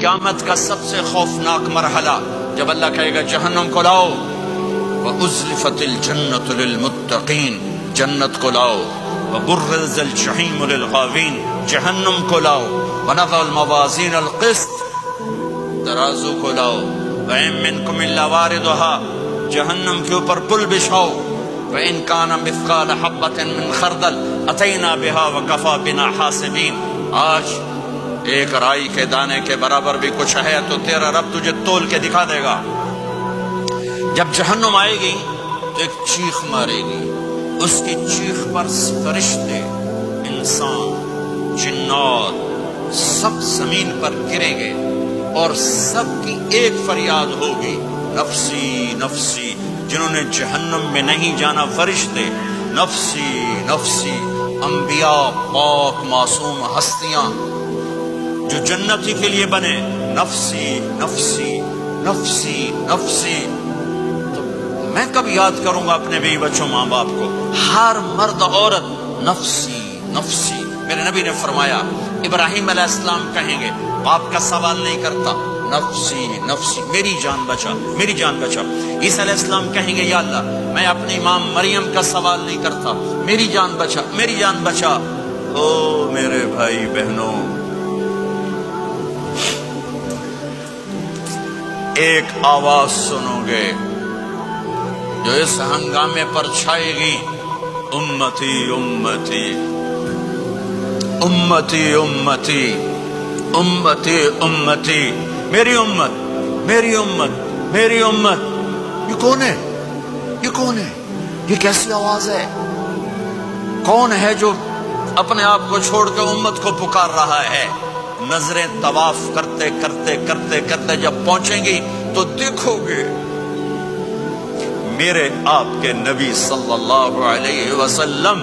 قیامت کا سب سے خوفناک مرحلہ جب اللہ کہے گا جہنم کو لاؤ، وَأُزْلِفَتِ الْجَنَّةُ لِلْمُتَّقِينَ، جنت کو لاؤ، وَبُرِّزَ الْجَحِيمُ لِلْغَاوِينَ، جہنم کو لاؤ، وَنَضَعُ الْمَوَازِينَ الْقِسْطَ، ترازو کو لاؤ، وَإِن مِّنكُمْ إِلَّا وَارِدُهَا، جہنم کے اوپر پل بچھاؤ، وَإِن كَانَ مِثْقَالَ حَبَّةٍ مِّنْ خَرْدَلٍ أَتَيْنَا بِهَا وَكَفَىٰ بِنَا حَاسِبِينَ، آج ایک رائی کے دانے کے برابر بھی کچھ ہے تو تیرا رب تجھے تول کے دکھا دے گا۔ جب جہنم آئے گی تو ایک چیخ مارے گی، اس کی چیخ پر فرشتے، انسان، جنات سب زمین پر گریں گے اور سب کی ایک فریاد ہوگی، نفسی نفسی۔ جنہوں نے جہنم میں نہیں جانا فرشتے، نفسی نفسی۔ انبیاء، پاک معصوم ہستیاں جو جنتی کے لیے بنے، نفسی نفسی نفسی نفسی۔ تو میں کب یاد کروں گا اپنے بیوی بچوں، ماں باپ کو؟ ہر مرد عورت نفسی نفسی۔ میرے نبی نے فرمایا ابراہیم علیہ السلام کہیں گے، باپ کا سوال نہیں کرتا، نفسی نفسی، میری جان بچا میری جان بچا۔ عیسیٰ علیہ السلام کہیں گے یا اللہ میں اپنی ماں مریم کا سوال نہیں کرتا، میری جان بچا میری جان بچا۔ او میرے بھائی بہنوں، ایک آواز سنو گے جو اس ہنگامے پر چھائے گی، امتی امتی امتی امتی امتی امتی، میری امت میری امت میری امت۔ یہ کون ہے؟ یہ کون ہے؟ یہ کیسی آواز ہے؟ کون ہے جو اپنے آپ کو چھوڑ کے امت کو پکار رہا ہے؟ نظریں طواف کرتے کرتے کرتے کرتے جب پہنچیں گی تو دیکھو گے میرے آپ کے نبی صلی اللہ علیہ وسلم،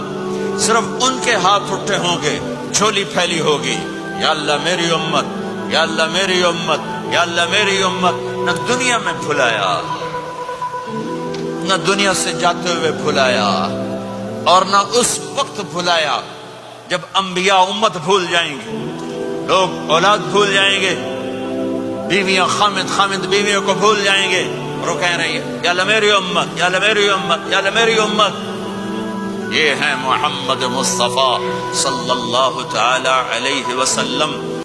صرف ان کے ہاتھ اٹھے ہوں گے، جھولی پھیلی ہوگی، یا اللہ میری امت، یا اللہ میری امت، یا اللہ میری امت۔ نہ دنیا میں بھلایا، نہ دنیا سے جاتے ہوئے بھلایا، اور نہ اس وقت بھلایا جب انبیاء امت بھول جائیں گے، لوگ اولاد بھول جائیں گے، بیویاں خامد بیویوں کو بھول جائیں گے، اور وہ کہہ رہی ہے یا اللہ میری امت، یا اللہ میری امت، یا اللہ میری امت۔ یہ ہے محمد مصطفیٰ صلی اللہ تعالی علیہ وسلم۔